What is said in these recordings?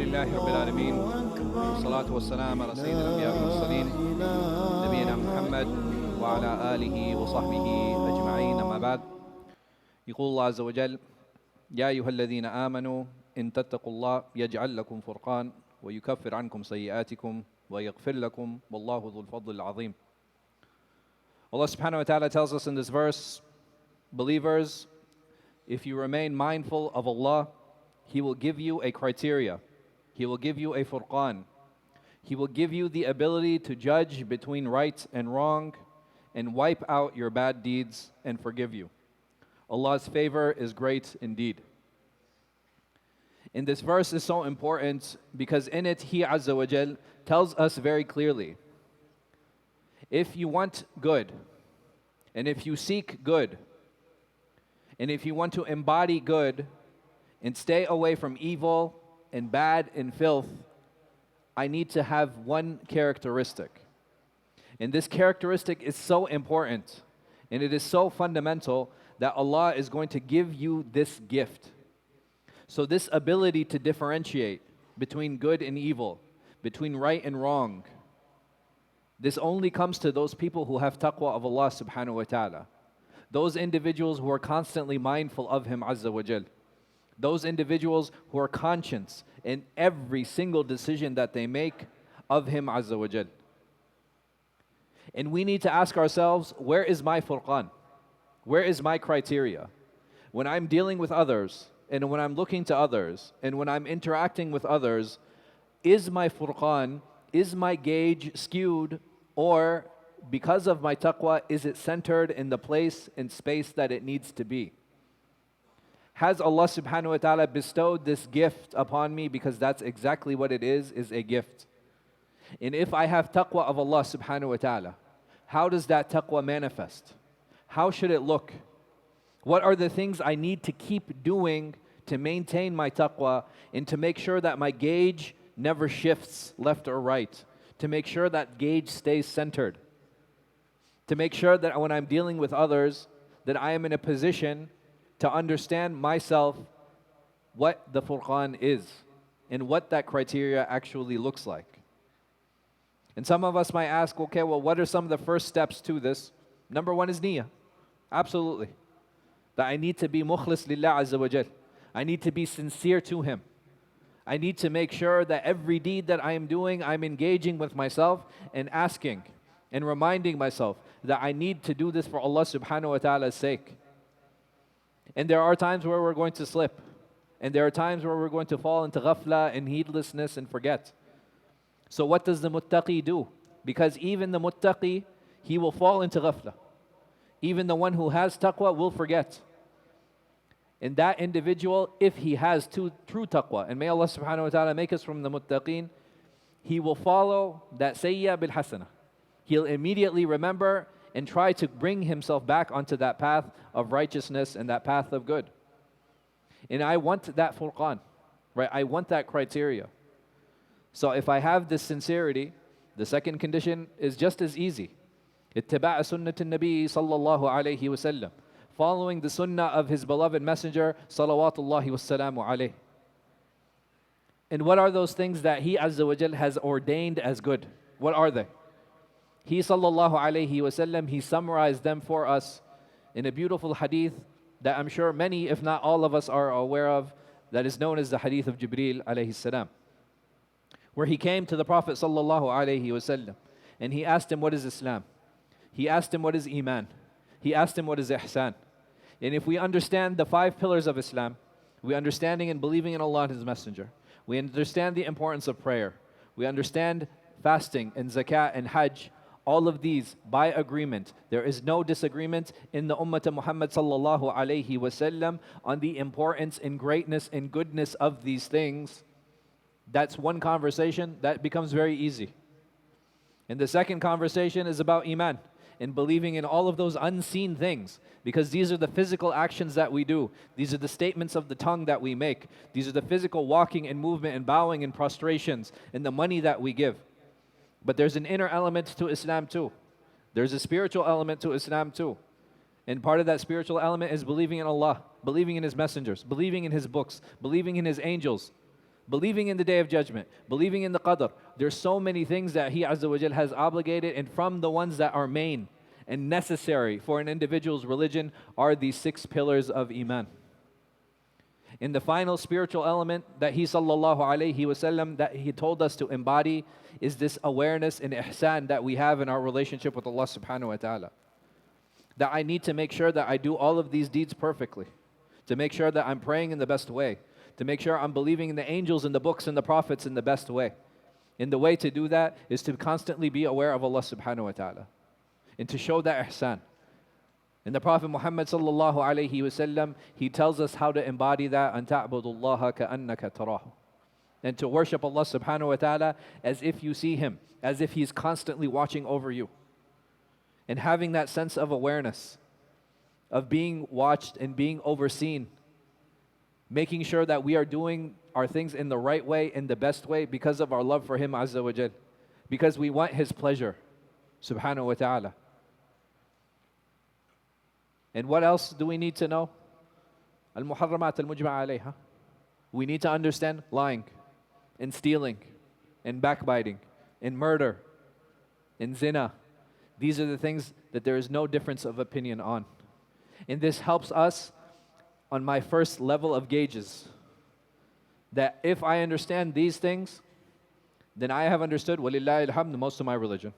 لله رب العالمين والصلاة والسلام على سيد الأنبياء والمرسلين نبينا محمد وعلى آله وصحبه أجمعين أما بعد يقول الله عز وجل يا أيها الذين آمنوا إن تتقوا الله يجعل لكم فرقان ويكفر عنكم سيئاتكم ويغفر لكم والله ذو الفضل العظيم. Allah subhanahu wa ta'ala tells us in this verse, believers, if you remain mindful of Allah, He will give you a criteria. He will give you a furqan. He will give you the ability to judge between right and wrong and wipe out your bad deeds and forgive you. Allah's favor is great indeed. And this verse is so important because in it He Azza wa Jal tells us very clearly, if you want good, and if you seek good, and if you want to embody good and stay away from evil and bad and filth, I need to have one characteristic. And this characteristic is so important and it is so fundamental that Allah is going to give you this gift. So this ability to differentiate between good and evil, between right and wrong, this only comes to those people who have taqwa of Allah subhanahu wa ta'ala. Those individuals who are constantly mindful of Him Azza wa Jal. Those individuals who are conscious in every single decision that they make of Him Azza wa Jal. And we need to ask ourselves, where is my furqan? Where is my criteria? When I'm dealing with others, and when I'm looking to others, and when I'm interacting with others, is my furqan, is my gauge skewed, or because of my taqwa, is it centered in the place and space that it needs to be? Has Allah subhanahu wa ta'ala bestowed this gift upon me because that's exactly what it is a gift? And if I have taqwa of Allah subhanahu wa ta'ala, how does that taqwa manifest? How should it look? What are the things I need to keep doing to maintain my taqwa and to make sure that my gauge never shifts left or right? To make sure that gauge stays centered? To make sure that when I'm dealing with others, that I am in a position to understand myself what the furqan is and what that criteria actually looks like. And some of us might ask, okay, well, what are some of the first steps to this? Number one is niyyah. Absolutely. That I need to be mukhlis lillah azza wa jal. I need to be sincere to Him. I need to make sure that every deed that I am doing, I'm engaging with myself and asking and reminding myself that I need to do this for Allah subhanahu wa ta'ala's sake. And there are times where we're going to slip. And there are times where we're going to fall into ghafla and heedlessness and forget. So what does the muttaqi do? Because even the muttaqi, he will fall into ghafla. Even the one who has taqwa will forget. And that individual, if he has true taqwa, and may Allah subhanahu wa ta'ala make us from the muttaqeen, he will follow that sayya bil hasana. He'll immediately remember and try to bring himself back onto that path of righteousness and that path of good. And I want that furqan, right? I want that criteria. So if I have this sincerity, the second condition is just as easy. Ittiba' sunnat al-Nabi sallallahu alayhi wa sallam. Following the sunnah of His beloved messenger, salawatullahi wassalamu alayh. And what are those things that He Azza wa Jal has ordained as good? What are they? He sallallahu alayhi wa sallam, He summarized them for us in a beautiful hadith that I'm sure many, if not all of us, are aware of, that is known as the hadith of Jibreel alayhi salam, where he came to the Prophet sallallahu alayhi wa sallam and he asked him, what is Islam? He asked him, what is Iman? He asked him, what is Ihsan? And if we understand the 5 pillars of Islam, we understanding and believing in Allah and His Messenger, we understand the importance of prayer, we understand fasting and zakat and hajj, all of these by agreement. There is no disagreement in the Ummah of Muhammad sallallahu alayhi wa sallam on the importance and greatness and goodness of these things. That's one conversation that becomes very easy. And the second conversation is about Iman and believing in all of those unseen things, because these are the physical actions that we do. These are the statements of the tongue that we make. These are the physical walking and movement and bowing and prostrations and the money that we give. But there's an inner element to Islam too. There's a spiritual element to Islam too. And part of that spiritual element is believing in Allah, believing in His messengers, believing in His books, believing in His angels, believing in the Day of Judgment, believing in the Qadr. There's so many things that He Azza wa Jal has obligated, and from the ones that are main and necessary for an individual's religion are these 6 pillars of Iman. In the final spiritual element that He sallallahu alayhi wasallam that He told us to embody is this awareness and ihsan that we have in our relationship with Allah subhanahu wa ta'ala. That I need to make sure that I do all of these deeds perfectly, to make sure that I'm praying in the best way, to make sure I'm believing in the angels and the books and the prophets in the best way. And the way to do that is to constantly be aware of Allah subhanahu wa ta'ala and to show that ihsan. And the Prophet Muhammad sallallahu alayhi wasallam, he tells us how to embody that, أَن تَعْبُدُ اللَّهَ كَأَنَّكَ تَرَاهُ, and to worship Allah subhanahu wa ta'ala as if you see Him, as if He's constantly watching over you. And having that sense of awareness, of being watched and being overseen, making sure that we are doing our things in the right way, in the best way, because of our love for Him Azza wa Jal, because we want His pleasure subhanahu wa ta'ala. And what else do we need to know? Al-muharramat al-mujma' alayha. We need to understand lying and stealing and backbiting and murder and zina. These are the things that there is no difference of opinion on. And this helps us on my first level of gauges. That if I understand these things, then I have understood, walillahi alhamd, most of my religion.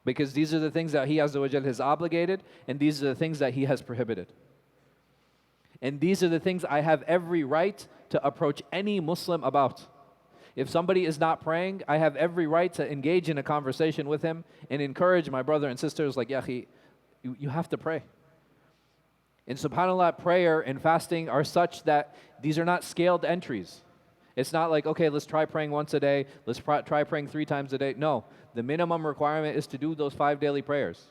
Because these are the things that He Azza wa Jal has obligated, and these are the things that He has prohibited. And these are the things I have every right to approach any Muslim about. If somebody is not praying, I have every right to engage in a conversation with him and encourage my brother and sisters, like, ya akhi, you have to pray. And subhanAllah, prayer and fasting are such that these are not scaled entries. It's not like, okay, let's try praying once a day, let's try praying 3 times a day. No, the minimum requirement is to do those 5 daily prayers.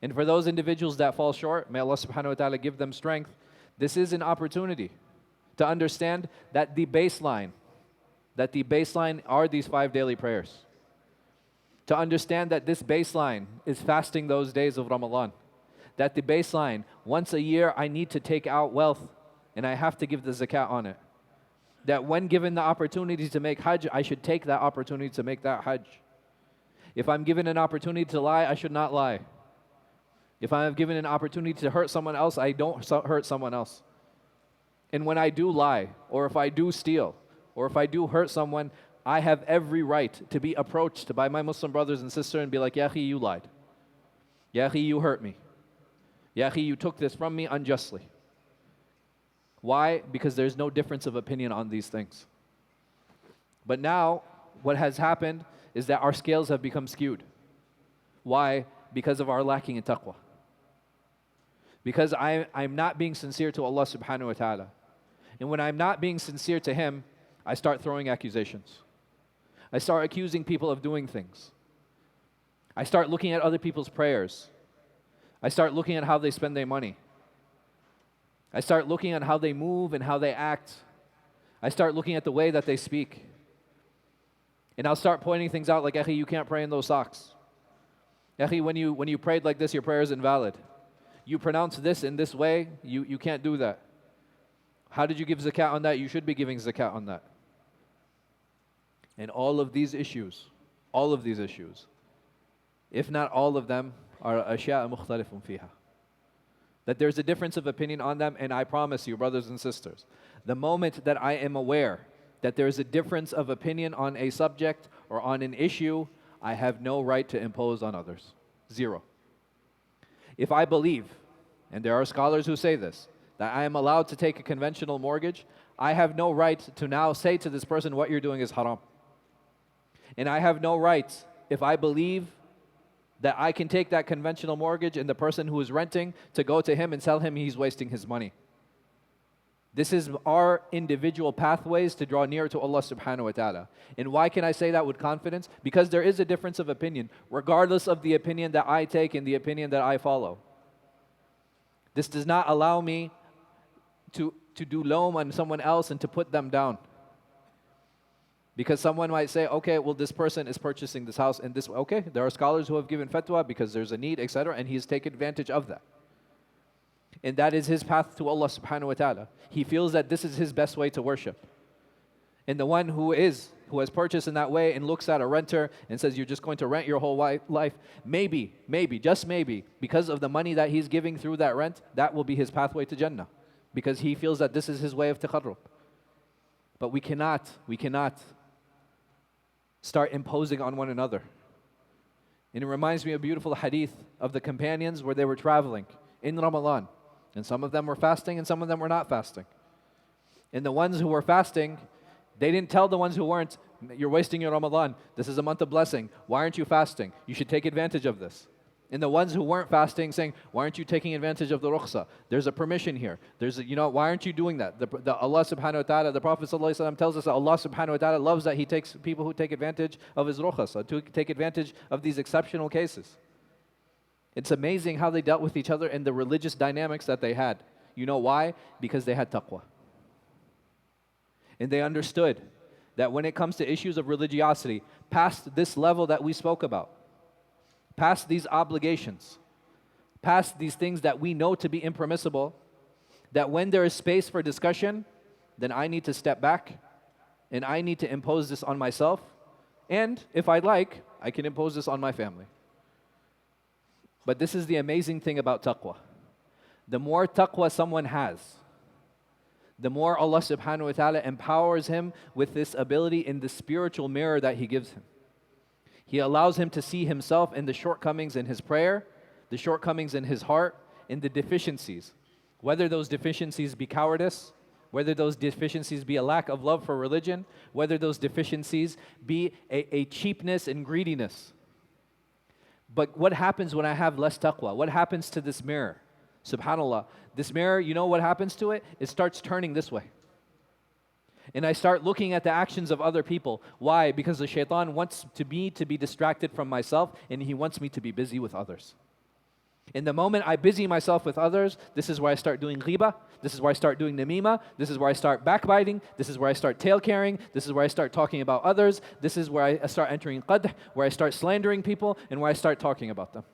And for those individuals that fall short, may Allah subhanahu wa ta'ala give them strength. This is an opportunity to understand that the baseline are these 5 daily prayers. To understand that this baseline is fasting those days of Ramadan. That the baseline, once a year, I need to take out wealth and I have to give the zakat on it. That when given the opportunity to make hajj, I should take that opportunity to make that hajj. If I'm given an opportunity to lie, I should not lie. If I am given an opportunity to hurt someone else, I don't hurt someone else. And when I do lie, or if I do steal, or if I do hurt someone, I have every right to be approached by my Muslim brothers and sisters and be like, ya akhi, you lied. Ya akhi, you hurt me. Ya akhi, you took this from me unjustly. Why? Because there's no difference of opinion on these things. But now, what has happened is that our scales have become skewed. Why? Because of our lacking in taqwa. Because I'm not being sincere to Allah subhanahu wa ta'ala. And when I'm not being sincere to Him, I start throwing accusations. I start accusing people of doing things. I start looking at other people's prayers. I start looking at how they spend their money. I start looking at how they move and how they act. I start looking at the way that they speak. And I'll start pointing things out like, akhi, you can't pray in those socks. Akhi, when you prayed like this, your prayer is invalid. You pronounce this in this way, you can't do that. How did you give zakat on that? You should be giving zakat on that. And all of these issues, if not all of them, are ashya'a mukhtalifun fiha. That there's a difference of opinion on them, and I promise you, brothers and sisters, the moment that I am aware that there's a difference of opinion on a subject or on an issue, I have no right to impose on others. Zero. If I believe, and there are scholars who say this, that I am allowed to take a conventional mortgage, I have no right to now say to this person, what you're doing is haram. And I have no right, if I believe that I can take that conventional mortgage and the person who is renting to go to him and tell him he's wasting his money. This is our individual pathways to draw near to Allah subhanahu wa ta'ala. And why can I say that with confidence? Because there is a difference of opinion, regardless of the opinion that I take and the opinion that I follow. This does not allow me to do loam on someone else and to put them down. Because someone might say, okay, well, this person is purchasing this house in this way. Okay, there are scholars who have given fatwa because there's a need, etc., and he's taken advantage of that. And that is his path to Allah subhanahu wa ta'ala. He feels that this is his best way to worship. And the one who has purchased in that way and looks at a renter and says, you're just going to rent your whole life, maybe, just maybe, because of the money that he's giving through that rent, that will be his pathway to Jannah. Because he feels that this is his way of taqarrub. But we cannot start imposing on one another. And it reminds me of a beautiful hadith of the companions where they were traveling in Ramadan. And some of them were fasting and some of them were not fasting. And the ones who were fasting, they didn't tell the ones who weren't, you're wasting your Ramadan. This is a month of blessing. Why aren't you fasting? You should take advantage of this. And the ones who weren't fasting saying, why aren't you taking advantage of the rukhsa? There's a permission here. Why aren't you doing that? Allah subhanahu wa ta'ala, the Prophet sallallahu alaihi wasallam tells us that Allah subhanahu wa ta'ala loves that He takes people who take advantage of His rukhsa, to take advantage of these exceptional cases. It's amazing how they dealt with each other and the religious dynamics that they had. You know why? Because they had taqwa. And they understood that when it comes to issues of religiosity, past this level that we spoke about, past these obligations, past these things that we know to be impermissible, that when there is space for discussion, then I need to step back and I need to impose this on myself. And if I'd like, I can impose this on my family. But this is the amazing thing about taqwa. The more taqwa someone has, the more Allah subhanahu wa ta'ala empowers him with this ability in the spiritual mirror that He gives him. He allows him to see himself in the shortcomings in his prayer, the shortcomings in his heart, in the deficiencies. Whether those deficiencies be cowardice, whether those deficiencies be a lack of love for religion, whether those deficiencies be a cheapness and greediness. But what happens when I have less taqwa? What happens to this mirror? SubhanAllah, this mirror, you know what happens to it? It starts turning this way. And I start looking at the actions of other people. Why? Because the shaitan wants me to be distracted from myself, and he wants me to be busy with others. In the moment I busy myself with others, this is where I start doing ghibah, this is where I start doing namima, this is where I start backbiting, this is where I start tail carrying, this is where I start talking about others, this is where I start entering qadh, where I start slandering people, and where I start talking about them.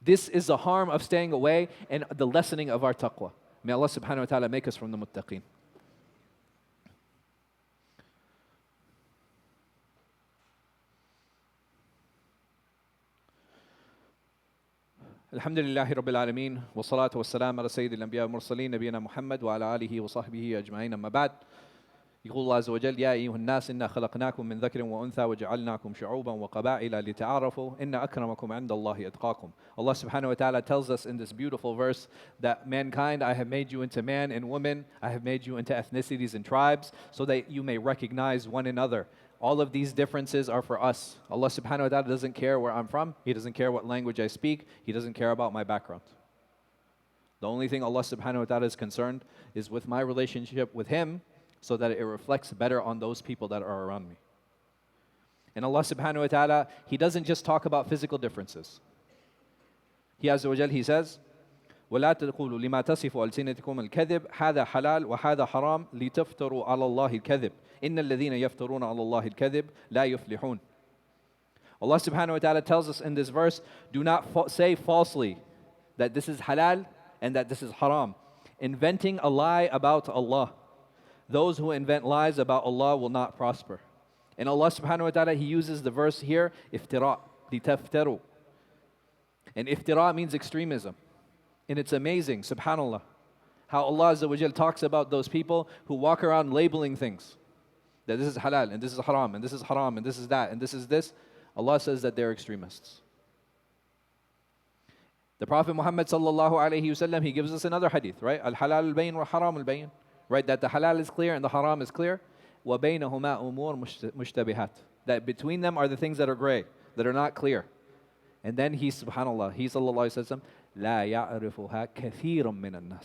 This is the harm of staying away and the lessening of our taqwa. May Allah subhanahu wa ta'ala make us from the muttaqeen. الحمد لله رب العالمين والصلاة والسلام على سيد الأنبياء والمرسلين نبينا محمد وعلى آله وصحبه أجمعين أما بعد يقول الله عز وجل يا أيها الناس إنا خلقناكم من ذكر وأنثى وجعلناكم شعوبا وقبائل لتعارفوا إن أكرمكم عند الله أتقاكم. Allah subhanahu wa ta'ala tells us in this beautiful verse that mankind, I have made you into man and woman, I have made you into ethnicities and tribes so that you may recognize one another. All of these differences are for us. Allah subhanahu wa ta'ala doesn't care where I'm from. He doesn't care what language I speak. He doesn't care about my background. The only thing Allah subhanahu wa ta'ala is concerned is with my relationship with Him so that it reflects better on those people that are around me. And Allah subhanahu wa ta'ala, He doesn't just talk about physical differences. He Azza wa Jal, He says, وَلَا تَقُولُوا لِمَا تَصِفُ أَلْسِنَتِكُمُ الْكَذِبَ هَذَا حَلَالٌ وَهَذَا حَرَامٌ لِتَفْتَرُوا عَلَى اللَّهِ الْكَذِبَ إِنَّ الَّذِينَ يَفْتَرُونَ عَلَى اللَّهِ الْكَذِبَ لَا يُفْلِحُونَ. Allah subhanahu wa ta'ala tells us in this verse, do not say falsely that this is halal and that this is haram. Inventing a lie about Allah. Those who invent lies about Allah will not prosper. And Allah subhanahu wa ta'ala, He uses the verse here, iftira, litaftaru. And iftira means extremism. And it's amazing, subhanAllah, how Allah Azza wa Jal talks about those people who walk around labeling things. That this is halal, and this is haram, and this is haram, and this is that, and this is this. Allah says that they're extremists. The Prophet Muhammad sallallahu alayhi wasallam, he gives us another hadith, right? Al-halal al-bayn wa haram al-bayn. Right, that the halal is clear and the haram is clear. وَبَيْنَهُمَا أُمُورٌ مُشْتَبِهَاتٌ. That between them are the things that are gray, that are not clear. And then he, subhanAllah, he sallallahu alayhi wasallam, لَا يَعْرِفُهَا كَثِيرٌ مِّنَ النَّاسِ.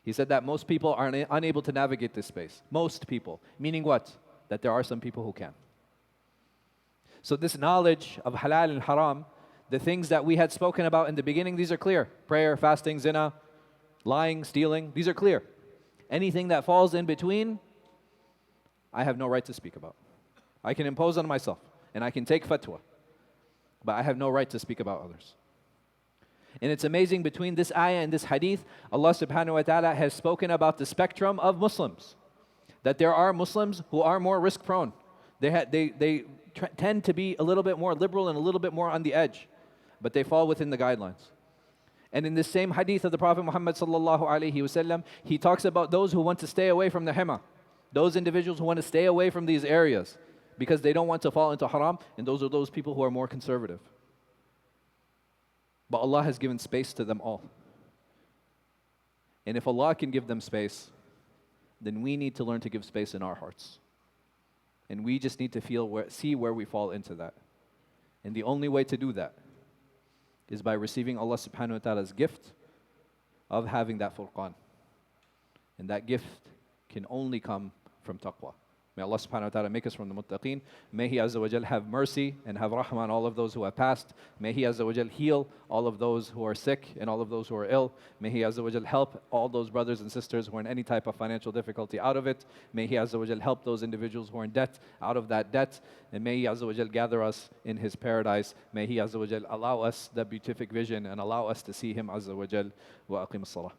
He said that most people are unable to navigate this space. Most people. Meaning what? That there are some people who can. So this knowledge of halal and haram, the things that we had spoken about in the beginning, these are clear. Prayer, fasting, zina, lying, stealing, these are clear. Anything that falls in between, I have no right to speak about. I can impose on myself, and I can take fatwa, but I have no right to speak about others. And it's amazing, between this ayah and this hadith, Allah subhanahu wa ta'ala has spoken about the spectrum of Muslims. that there are Muslims who are more risk prone. They tend to be a little bit more liberal and a little bit more on the edge, but they fall within the guidelines. And in the same hadith of the Prophet Muhammad sallallahu alaihi wasallam, he talks about those who want to stay away from the hima, those individuals who want to stay away from these areas because they don't want to fall into haram, and those are those people who are more conservative. But Allah has given space to them all. And if Allah can give them space, then we need to learn to give space in our hearts. And we just need to see where we fall into that. And the only way to do that is by receiving Allah subhanahu wa ta'ala's gift of having that furqan. And that gift can only come from taqwa. May Allah subhanahu wa ta'ala make us from the muttaqeen. May He Azza wa Jal have mercy and have rahmah on all of those who have passed. May He Azza wa Jal heal all of those who are sick and all of those who are ill. May He Azza wa Jal help all those brothers and sisters who are in any type of financial difficulty out of it. May He Azza wa Jal help those individuals who are in debt out of that debt. And may He Azza wa Jal gather us in His paradise. May He Azza wa Jal allow us the beatific vision and allow us to see Him Azza wa Jal. Wa aqim as-salah.